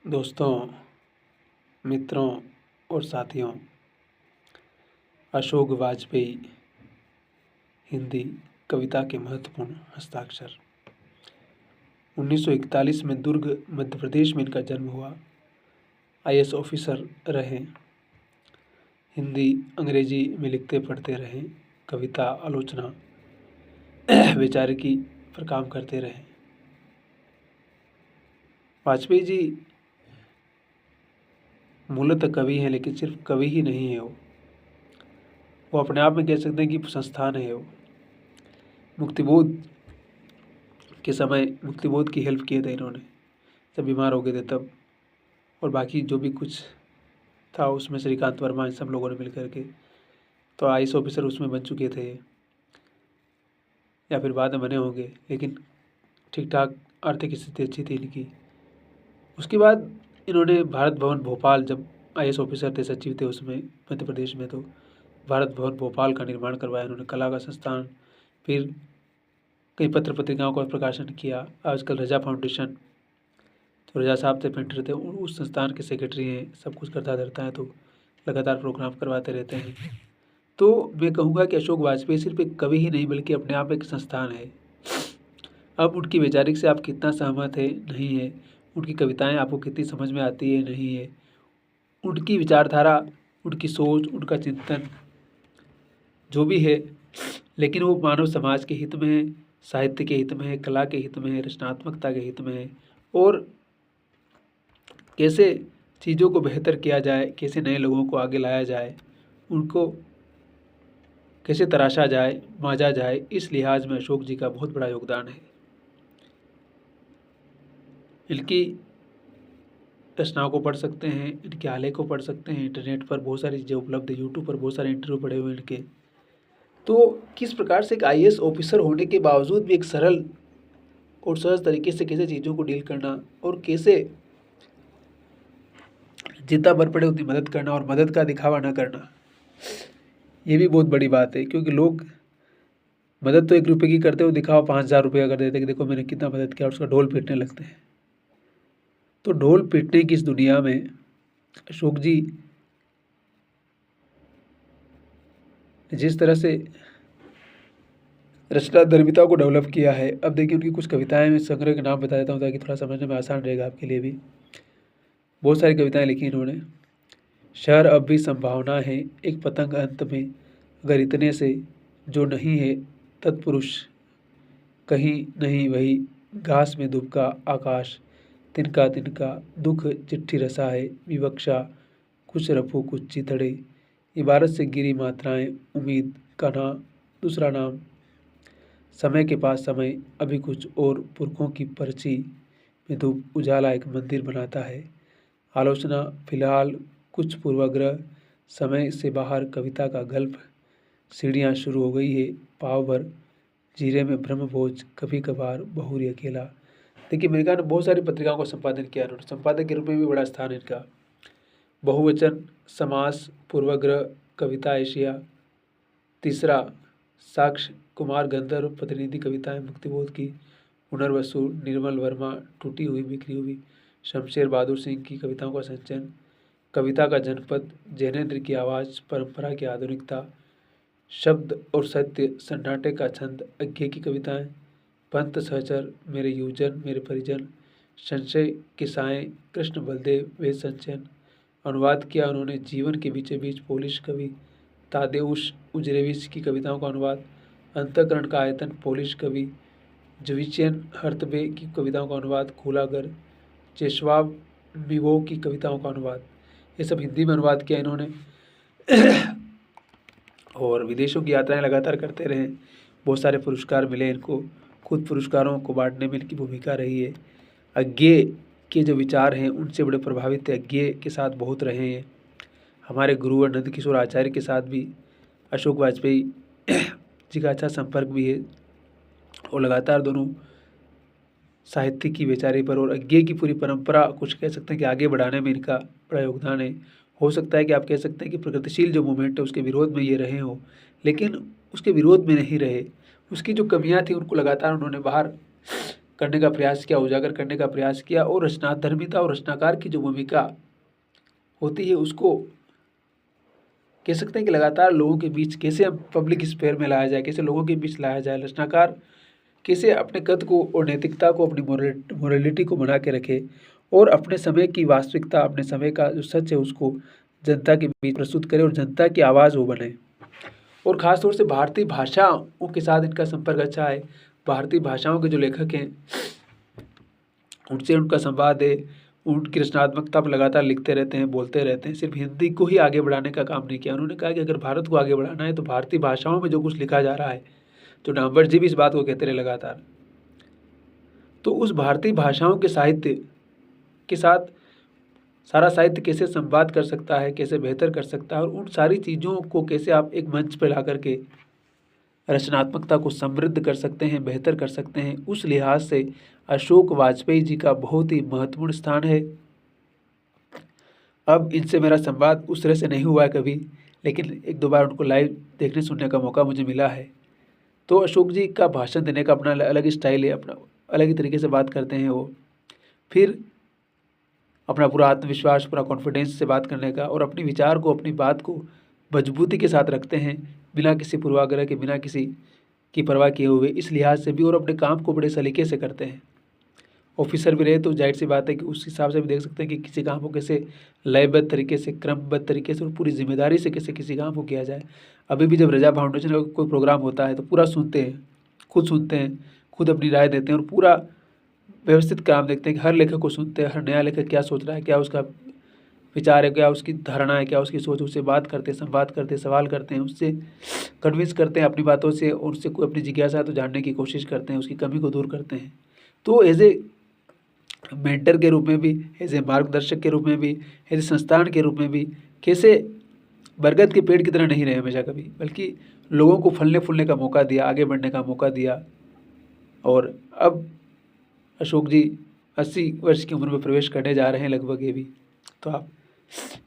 दोस्तों, मित्रों और साथियों, अशोक वाजपेयी हिंदी कविता के महत्वपूर्ण हस्ताक्षर। 1941 में दुर्ग मध्य प्रदेश में इनका जन्म हुआ। आईएएस ऑफिसर रहे। हिंदी अंग्रेजी में लिखते पढ़ते रहे। कविता आलोचना वैचारिकी पर काम करते रहे। वाजपेयी जी मूलतः कवि हैं, लेकिन सिर्फ कवि ही नहीं है। वो अपने आप में कह सकते हैं कि संस्थान है। वो मुक्तिबोध के समय मुक्तिबोध की हेल्प किए थे इन्होंने, जब बीमार हो गए थे तब। और बाकी जो भी कुछ था उसमें श्रीकांत वर्मा इन सब लोगों ने मिल करके, तो आईएएस ऑफिसर उसमें बन चुके थे या फिर बाद में बने होंगे, लेकिन ठीक ठाक आर्थिक स्थिति अच्छी थी इनकी। उसके बाद इन्होंने भारत भवन भोपाल, जब आईएएस ऑफिसर थे, सचिव थे उसमें मध्य प्रदेश में, तो भारत भवन भोपाल का निर्माण करवाया इन्होंने, कला का संस्थान। फिर कई पत्र पत्रिकाओं का प्रकाशन किया। आजकल रजा फाउंडेशन, तो रजा साहब थे, पेंटर थे, उस संस्थान के सेक्रेटरी हैं। सब कुछ करता धरता है, तो लगातार प्रोग्राम करवाते रहते हैं। तो मैं कहूँगा कि अशोक वाजपेयी सिर्फ एक कवि ही नहीं, बल्कि अपने आप एक संस्थान है। अब उनकी वैचारिक से आप कितना सहमत है, नहीं है, उनकी कविताएं आपको कितनी समझ में आती है, नहीं है, उनकी विचारधारा, उनकी सोच, उनका चिंतन जो भी है, लेकिन वो मानव समाज के हित में है, साहित्य के हित में है, कला के हित में है, रचनात्मकता के हित में है। और कैसे चीज़ों को बेहतर किया जाए, कैसे नए लोगों को आगे लाया जाए, उनको कैसे तराशा जाए, मांजा जाए, इस लिहाज में अशोक जी का बहुत बड़ा योगदान है। इनकी रचनाओं को पढ़ सकते हैं, इनके आलेख को पढ़ सकते हैं। इंटरनेट पर बहुत सारी चीज़ें उपलब्ध है, यूट्यूब पर बहुत सारे इंटरव्यू पड़े हुए हैं इनके। तो किस प्रकार से एक आईएएस ऑफिसर होने के बावजूद भी एक सरल और सहज तरीके से कैसे चीज़ों को डील करना, और कैसे जितना बर पड़े उतनी मदद करना, और मदद का दिखावा न करना, ये भी बहुत बड़ी बात है। क्योंकि लोग मदद तो 1 रुपये की करते हो, दिखावा 5000 रुपये का कर देते कि देखो मैंने कितना मदद किया, और उसका ढोल पीटने लगते हैं। तो ढोल पीटने की इस दुनिया में अशोक जी जिस तरह से रचनाधर्मिता को डेवलप किया है, अब देखिए उनकी कुछ कविताएं, मैं संग्रह के नाम बता देता हूँ ताकि थोड़ा समझने में आसान रहेगा आपके लिए भी। बहुत सारी कविताएं लिखी इन्होंने। शहर अब भी संभावना है, एक पतंग अंत में, अगर इतने से जो नहीं है तत्पुरुष, कहीं नहीं वही घास में दुबका आकाश, तिनका तिनका दुख चिट्ठी रसा है, विवक्षा कुछ रफू कुछ चितड़े, इबारत से गिरी मात्राएं, उम्मीद का ना दूसरा नाम, समय के पास समय, अभी कुछ और पुरखों की पर्ची में धूप उजाला एक मंदिर बनाता है, आलोचना फिलहाल कुछ पूर्वाग्रह, समय से बाहर कविता का गल्प, सीढ़ियाँ शुरू हो गई है, पाव भर जीरे में ब्रह्मभोज, कभी कभार बहुरी अकेला। देखिए मेरे ख्याल में बहुत सारी पत्रिकाओं का संपादन किया उन्होंने, संपादक के रूप में भी बड़ा स्थान है इनका। बहुवचन, समास, पूर्वाग्रह, कविता एशिया, तीसरा साक्ष्य, कुमार गंधर्व, प्रतिनिधि कविताएं, मुक्तिबोध की, पुनर्वसु, निर्मल वर्मा, टूटी हुई बिखरी हुई, शमशेर बहादुर सिंह की कविताओं का संचयन, कविता का जनपद, जैनेन्द्र की आवाज़, परंपरा की आधुनिकता, शब्द और सत्य, सन्नाटे का छंद, अज्ञे की कविताएं, पंत सहचर, मेरे युवजन मेरे परिजन, संशय के साएं, कृष्ण बलदेव, वेद संचयन। अनुवाद किया उन्होंने जीवन के बीचे बीच, पोलिश कवि तादेउश उजरेविच की कविताओं का अनुवाद, अंतःकरण का आयतन, पोलिश कवि जविचियन हर्तबे की कविताओं का अनुवाद, खुलागर, चेशवाब मिवो की कविताओं का अनुवाद, ये सब हिंदी में अनुवाद किया इन्होंने। और विदेशों की यात्राएं लगातार करते रहे, बहुत सारे पुरस्कार मिले इनको, खुद पुरस्कारों को बांटने में इनकी भूमिका रही है। अज्ञे के जो विचार हैं उनसे बड़े प्रभावित थे, अज्ञे के साथ बहुत रहे हैं। हमारे गुरु नंद किशोर आचार्य के साथ भी अशोक वाजपेयी जी का अच्छा संपर्क भी है, और लगातार दोनों साहित्य की वैचारिक पर और अज्ञे की पूरी परंपरा कुछ कह सकते हैं कि आगे बढ़ाने में इनका बड़ा योगदान है। हो सकता है कि आप कह सकते हैं कि प्रगतिशील जो मूवमेंट है उसके विरोध में ये रहे हों, लेकिन उसके विरोध में नहीं रहे, उसकी जो कमियां थी उनको लगातार उन्होंने बाहर करने का प्रयास किया, उजागर करने का प्रयास किया और रचनाधर्मिता और रचनाकार की जो भूमिका होती है उसको कह सकते हैं कि लगातार लोगों के बीच कैसे हम पब्लिक स्फेयर में लाया जाए, कैसे लोगों के बीच लाया जाए। रचनाकार कैसे अपने कद को और नैतिकता को, अपनी मोरलिटी को बना के रखे और अपने समय की वास्तविकता, अपने समय का जो सच है उसको जनता के बीच प्रस्तुत करे और जनता की आवाज़ वो बने। और ख़ास तौर से भारतीय भाषाओं के साथ इनका संपर्क अच्छा है। भारतीय भाषाओं के जो लेखक हैं उनसे उनका संवाद है, उनकी रचनात्मकता पर लगातार लिखते रहते हैं, बोलते रहते हैं। सिर्फ हिंदी को ही आगे बढ़ाने का काम नहीं किया। उन्होंने कहा कि अगर भारत को आगे बढ़ाना है तो भारतीय भाषाओं में जो कुछ लिखा जा रहा है, जो डांबर जी भी इस बात को कहते रहे लगातार, तो उस भारतीय भाषाओं के साहित्य के साथ सारा साहित्य कैसे संवाद कर सकता है, कैसे बेहतर कर सकता है और उन सारी चीज़ों को कैसे आप एक मंच पर ला करके रचनात्मकता को समृद्ध कर सकते हैं, बेहतर कर सकते हैं, उस लिहाज से अशोक वाजपेयी जी का बहुत ही महत्वपूर्ण स्थान है। अब इनसे मेरा संवाद उस तरह से नहीं हुआ है कभी, लेकिन एक दो बार उनको लाइव देखने सुनने का मौका मुझे मिला है। तो अशोक जी का भाषण देने का अपना अलग स्टाइल है, अपना अलग ही तरीके से बात करते हैं वो। फिर अपना पूरा आत्मविश्वास, पूरा कॉन्फिडेंस से बात करने का और अपने विचार को, अपनी बात को मजबूती के साथ रखते हैं, बिना किसी पूर्वाग्रह के, बिना किसी की परवाह किए हुए, इस लिहाज से भी, और अपने काम को बड़े सलीके से करते हैं। ऑफिसर भी रहे तो जाहिर सी बात है कि उस हिसाब से भी देख सकते हैं कि किसी काम को कैसे लयबद्ध तरीके से, क्रमबद्ध तरीके से और पूरी जिम्मेदारी से कैसे किसी काम को किया जाए। अभी भी जब रजा फाउंडेशन का कोई प्रोग्राम होता है तो पूरा सुनते हैं, खुद अपनी राय देते हैं और पूरा व्यवस्थित काम देखते हैं कि हर लेखक को सुनते हैं, हर नया लेखक क्या सोच रहा है, क्या उसका विचार है, क्या उसकी धारणा है, क्या उसकी सोच, उससे बात करते हैं, संवाद करते हैं, सवाल करते हैं, उससे कन्विंस करते हैं अपनी बातों से और उससे कोई अपनी जिज्ञासा है तो जानने की कोशिश करते हैं, उसकी कमी को दूर करते हैं। तो एज ए मेंटर के रूप में भी, एज ए मार्गदर्शक के रूप में भी, एज ए संस्थान के रूप में भी, कैसे बरगद के पेड़ की तरह नहीं रहे हमेशा कभी, बल्कि लोगों को फलने फूलने का मौका दिया, आगे बढ़ने का मौका दिया। और अब अशोक जी 80 वर्ष की उम्र में प्रवेश करने जा रहे हैं लगभग ये भी, तो आप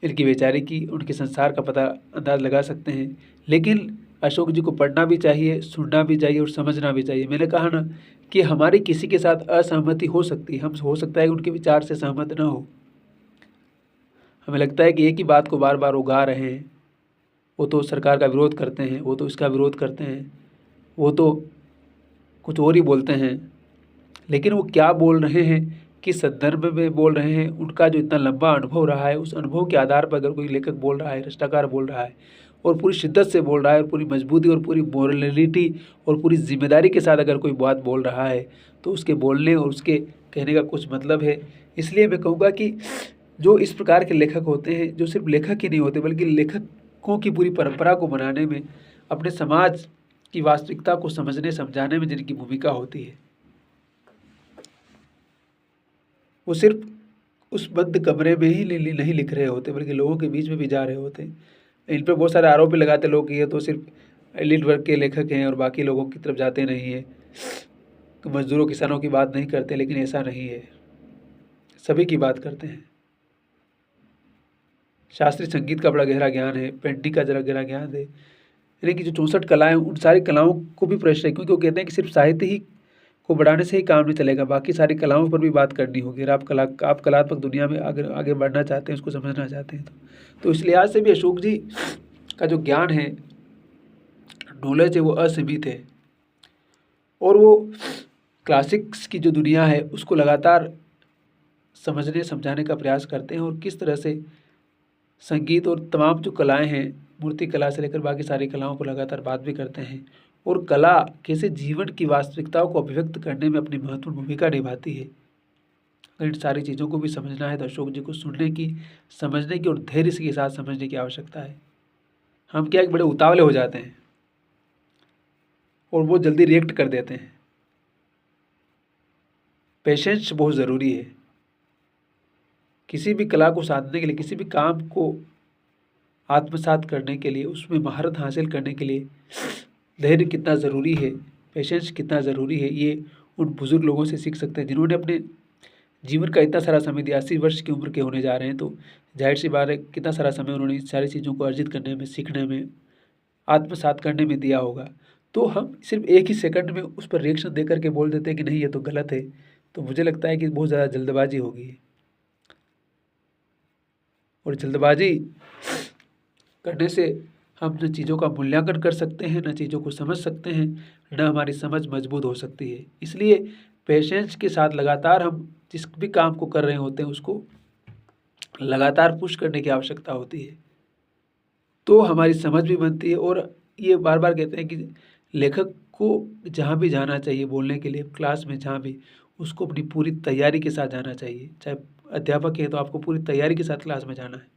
इनकी बेचारी की, उनके संसार का पता अंदाज लगा सकते हैं। लेकिन अशोक जी को पढ़ना भी चाहिए, सुनना भी चाहिए और समझना भी चाहिए। मैंने कहा ना कि हमारी किसी के साथ असहमति हो सकती है, हम हो सकता है कि उनके विचार से सहमत ना हो, हमें लगता है कि एक ही बात को बार बार उगा रहे हैं, वो तो सरकार का विरोध करते हैं, वो तो इसका विरोध करते हैं, वो तो कुछ और ही बोलते हैं, लेकिन वो क्या बोल रहे हैं, किस संदर्भ में बोल रहे हैं, उनका जो इतना लंबा अनुभव रहा है, उस अनुभव के आधार पर अगर कोई लेखक बोल रहा है, रचनाकार बोल रहा है और पूरी शिद्दत से बोल रहा है और पूरी मजबूती और पूरी मोरलिटी और पूरी जिम्मेदारी के साथ अगर कोई बात बोल रहा है तो उसके बोलने और उसके कहने का कुछ मतलब है। इसलिए मैं कहूँगा कि जो इस प्रकार के लेखक होते हैं, जो सिर्फ लेखक ही नहीं होते बल्कि लेखकों की पूरी परंपरा को बनाने में, अपने समाज की वास्तविकता को समझने समझाने में जिनकी भूमिका होती है, वो सिर्फ उस बंद कमरे में ही नहीं लिख रहे होते बल्कि लोगों के बीच में भी जा रहे होते हैं। इन पर बहुत सारे आरोप भी लगाते लोग कि ये तो सिर्फ एलिट वर्ग के लेखक हैं और बाकी लोगों की तरफ जाते नहीं हैं, मजदूरों किसानों की बात नहीं करते, लेकिन ऐसा नहीं है, सभी की बात करते हैं। शास्त्रीय संगीत का बड़ा गहरा ज्ञान है, पेंटिंग का जरा गहरा ज्ञान है, यानी कि जो 64 कलाएं, उन सारी कलाओं को भी प्रश्न है, क्योंकि वो कहते हैं कि सिर्फ साहित्य ही को बढ़ाने से ही काम नहीं चलेगा, बाकी सारी कलाओं पर भी बात करनी होगी। अगर आप कलात्मक दुनिया में आगे बढ़ना चाहते हैं, उसको समझना चाहते हैं तो इस लिहाज से भी अशोक जी का जो ज्ञान है, नॉलेज है, वो असीमित है और वो क्लासिक्स की जो दुनिया है उसको लगातार समझने समझाने का प्रयास करते हैं और किस तरह से संगीत और तमाम जो कलाएं हैं, मूर्ति कला से लेकर बाकी सारी कलाओं पर लगातार बात भी करते हैं और कला कैसे जीवन की वास्तविकताओं को अभिव्यक्त करने में अपनी महत्वपूर्ण भूमिका निभाती है। अगर इन सारी चीज़ों को भी समझना है तो अशोक जी को सुनने की, समझने की और धैर्य के साथ समझने की आवश्यकता है। हम क्या एक बड़े उतावले हो जाते हैं और वो जल्दी रिएक्ट कर देते हैं। पेशेंस बहुत ज़रूरी है किसी भी कला को साधने के लिए, किसी भी काम को आत्मसात करने के लिए, उसमें महारत हासिल करने के लिए धैर्य कितना ज़रूरी है, पेशेंस कितना ज़रूरी है, ये उन बुज़ुर्ग लोगों से सीख सकते हैं जिन्होंने अपने जीवन का इतना सारा समय दिया। 80 वर्ष की उम्र के होने जा रहे हैं तो जाहिर सी बात है कितना सारा समय उन्होंने इस सारी चीज़ों को अर्जित करने में, सीखने में, आत्मसात करने में दिया होगा। तो हम सिर्फ एक ही सेकंड में उस पर रिएक्शन दे करके बोल देते हैं कि नहीं ये तो गलत है, तो मुझे लगता है कि बहुत ज़्यादा जल्दबाजी होगी। और जल्दबाजी करने से हम न चीज़ों का मूल्यांकन कर सकते हैं, न चीज़ों को समझ सकते हैं, न हमारी समझ मजबूत हो सकती है। इसलिए पेशेंस के साथ लगातार हम जिस भी काम को कर रहे होते हैं उसको लगातार पुश करने की आवश्यकता होती है, तो हमारी समझ भी बनती है। और ये बार बार कहते हैं कि लेखक को जहाँ भी जाना चाहिए बोलने के लिए, क्लास में जहाँ भी, उसको अपनी पूरी तैयारी के साथ जाना चाहिए। चाहे अध्यापक है तो आपको पूरी तैयारी के साथ क्लास में जाना है।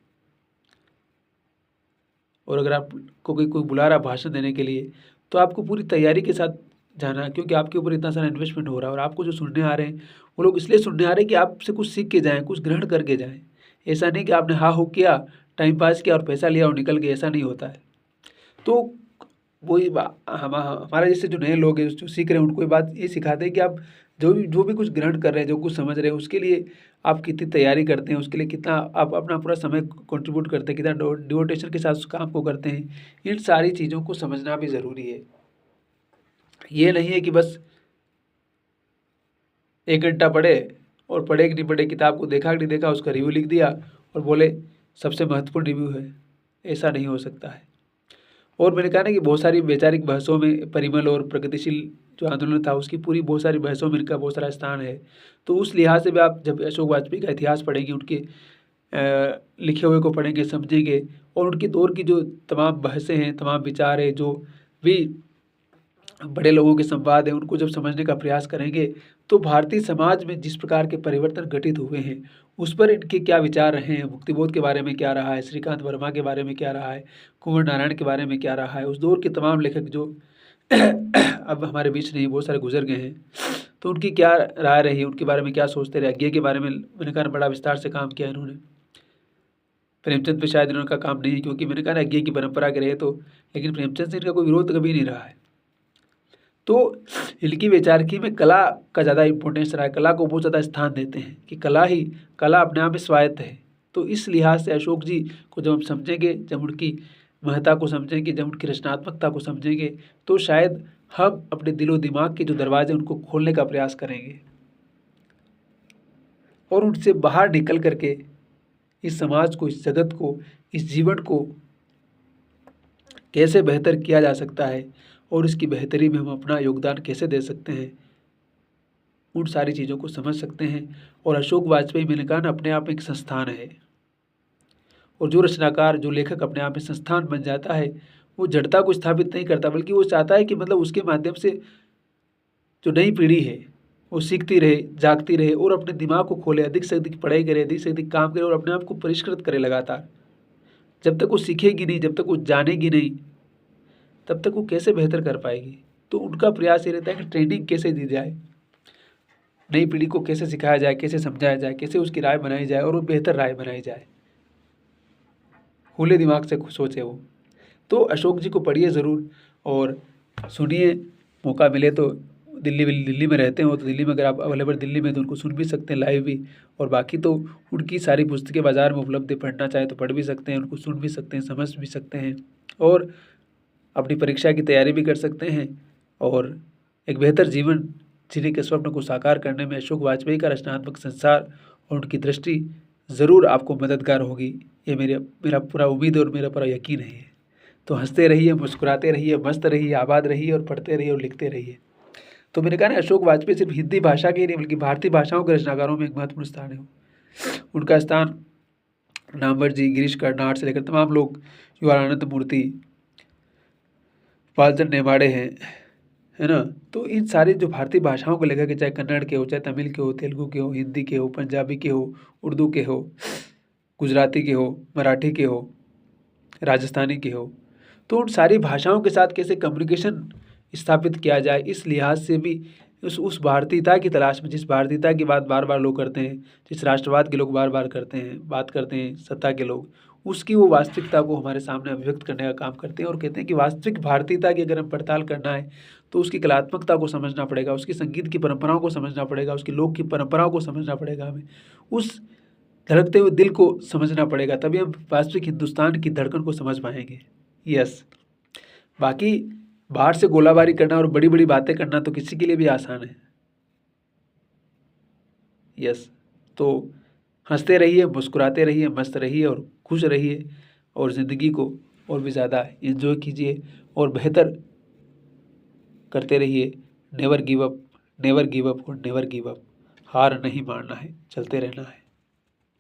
और अगर आपको कोई बुला रहा है भाषण देने के लिए, तो आपको पूरी तैयारी के साथ जाना है, क्योंकि आपके ऊपर इतना सारा इन्वेस्टमेंट हो रहा है। और आपको जो सुनने आ रहे हैं वो लोग इसलिए सुनने आ रहे हैं कि आपसे कुछ सीख के जाएँ, कुछ ग्रहण करके जाएँ। ऐसा नहीं कि आपने हाँ हो किया, टाइम पास किया और पैसा लिया और निकल गए, ऐसा नहीं होता है। तो वही हमारा जैसे जो नए लोग हैं जो सीख रहे हैं उनको ये बात ये सिखाते हैं कि आप जो भी कुछ ग्रहण कर रहे हैं, जो कुछ समझ रहे हैं, उसके लिए आप कितनी तैयारी करते हैं, उसके लिए कितना आप अपना पूरा समय कंट्रीब्यूट करते हैं, कितना डिवोटेशन के साथ उस काम को करते हैं। इन सारी चीज़ों को समझना भी ज़रूरी है। ये नहीं है कि बस 1 घंटा पढ़े और पढ़े कि नहीं पढ़े, किताब को देखा कि नहीं देखा, उसका रिव्यू लिख दिया और बोले सबसे महत्वपूर्ण रिव्यू है। ऐसा नहीं हो सकता है। और मैंने कहा ना कि बहुत सारी वैचारिक बहसों में परिमल और प्रगतिशील जो आंदोलन था उसकी पूरी बहुत सारी बहसों में इनका बहुत सारा स्थान है। तो उस लिहाज से भी आप जब अशोक वाजपेयी का इतिहास पढ़ेंगे, उनके लिखे हुए को पढ़ेंगे, समझेंगे, और उनके दौर की जो तमाम बहसें हैं, तमाम विचार हैं, जो भी बड़े लोगों के संवाद हैं, उनको जब समझने का प्रयास करेंगे, तो भारतीय समाज में जिस प्रकार के परिवर्तन घटित हुए हैं उस पर इनके क्या विचार रहे हैं, मुक्तिबोध के बारे में क्या रहा है, श्रीकांत वर्मा के बारे में क्या रहा है, कुंवर नारायण के बारे में क्या रहा है, उस दौर के तमाम लेखक जो अब हमारे बीच नहीं, बहुत सारे गुजर गए हैं, तो उनकी क्या राय रही, उनके बारे में क्या सोचते रहे। अज्ञे के बारे में मैंने कहा बड़ा विस्तार से काम किया इन्होंने। प्रेमचंद पे शायद इन्होंने का काम नहीं है, क्योंकि मैंने कहा ना अज्ञे की परंपरा के रहे तो, लेकिन प्रेमचंद से इनका कोई विरोध कभी नहीं रहा है। तो इनकी वैचारिकी में कला का ज़्यादा इम्पोर्टेंस रहा है, कला को बहुत ज़्यादा स्थान देते हैं कि कला अपने आप में स्वायत्त है। तो इस लिहाज से अशोक जी को जब हम समझेंगे, जब उनकी महत्ता को समझेंगे, जब उनकी रचनात्मकता को समझेंगे, तो शायद हम अपने दिलो दिमाग के जो दरवाजे उनको खोलने का प्रयास करेंगे और उनसे बाहर निकल करके इस समाज को, इस जगत को, इस जीवन को कैसे बेहतर किया जा सकता है और इसकी बेहतरी में हम अपना योगदान कैसे दे सकते हैं, उन सारी चीज़ों को समझ सकते हैं। और अशोक वाजपेयी, मैंने कहा ना, अपने आप में एक संस्थान है। और जो रचनाकार, जो लेखक अपने आप में संस्थान बन जाता है, वो जड़ता को स्थापित नहीं करता, बल्कि वो चाहता है कि मतलब उसके माध्यम से जो नई पीढ़ी है वो सीखती रहे, जागती रहे और अपने दिमाग को खोले, अधिक से अधिक पढ़ाई करे, अधिक से अधिक काम करे और अपने आप को परिष्कृत करे लगातार। जब तक वो सीखेगी नहीं, जब तक वो जानेगी नहीं, तब तक वो कैसे बेहतर कर पाएगी। तो उनका प्रयास ये रहता है कि ट्रेनिंग कैसे दी जाए, नई पीढ़ी को कैसे सिखाया जाए, कैसे समझाया जाए, कैसे उसकी राय बनाई जाए और वो बेहतर राय बनाई जाए, खुले दिमाग से सोचे वो। तो अशोक जी को पढ़िए ज़रूर और सुनिए, मौका मिले तो। दिल्ली में रहते हो तो दिल्ली में, अगर आप अवेलेबल दिल्ली में, तो उनको सुन भी सकते हैं लाइव भी। और बाकी तो उनकी सारी पुस्तकें बाज़ार में उपलब्ध है, पढ़ना चाहे तो पढ़ भी सकते हैं, उनको सुन भी सकते हैं, समझ भी सकते हैं और अपनी परीक्षा की तैयारी भी कर सकते हैं। और एक बेहतर जीवन जीने के स्वप्न को साकार करने में अशोक वाजपेयी का रचनात्मक संसार और उनकी दृष्टि ज़रूर आपको मददगार होगी। ये मेरा पूरा उम्मीद और मेरा पूरा यकीन है। तो हंसते रहिए, मुस्कुराते रहिए, मस्त रहिए, आबाद रहिए और पढ़ते रहिए और लिखते रहिए। तो मैंने कहा ना, अशोक वाजपेयी सिर्फ हिंदी भाषा के ही नहीं बल्कि भारतीय भाषाओं के रचनाकारों में एक महत्वपूर्ण स्थान है। उनका स्थान नामवर जी, गिरीश कर्नाड से लेकर तमाम लोग, युवानंद मूर्ति, पालचंद नेमाड़े हैं, है ना। तो इन सारी जो भारतीय भाषाओं को लेकर के, चाहे कन्नड़ के हो, चाहे तमिल के हो, तेलुगु के हो, हिंदी के हो, पंजाबी के हो, उर्दू के हो, गुजराती के हो, मराठी के हो, राजस्थानी के हो, तो उन सारी भाषाओं के साथ कैसे कम्युनिकेशन स्थापित किया जाए, इस लिहाज से भी उस भारतीयता की तलाश में, जिस भारतीयता की बात बार बार लोग करते हैं, जिस राष्ट्रवाद के लोग बार बार बात करते हैं, सत्ता के लोग, उसकी वो वास्तविकता को हमारे सामने अभिव्यक्त करने का काम करते हैं और कहते हैं कि वास्तविक भारतीयता की अगर हम पड़ताल करना है तो उसकी कलात्मकता को समझना पड़ेगा, उसकी संगीत की परंपराओं को समझना पड़ेगा, उसकी लोक की परंपराओं को समझना पड़ेगा, हमें उस धड़कते हुए दिल को समझना पड़ेगा, तभी हम वास्तविक हिंदुस्तान की धड़कन को समझ पाएंगे। यस, बाकी बाहर से गोलाबारी करना और बड़ी बड़ी बातें करना तो किसी के लिए भी आसान है। यस, तो हंसते रहिए, मुस्कुराते रहिए, मस्त रहिए और खुश रहिए और ज़िंदगी को और भी ज़्यादा एंजॉय कीजिए और बेहतर करते रहिए। Never give up, never give up और नेवर गिव अप। हार नहीं मानना है, चलते रहना है।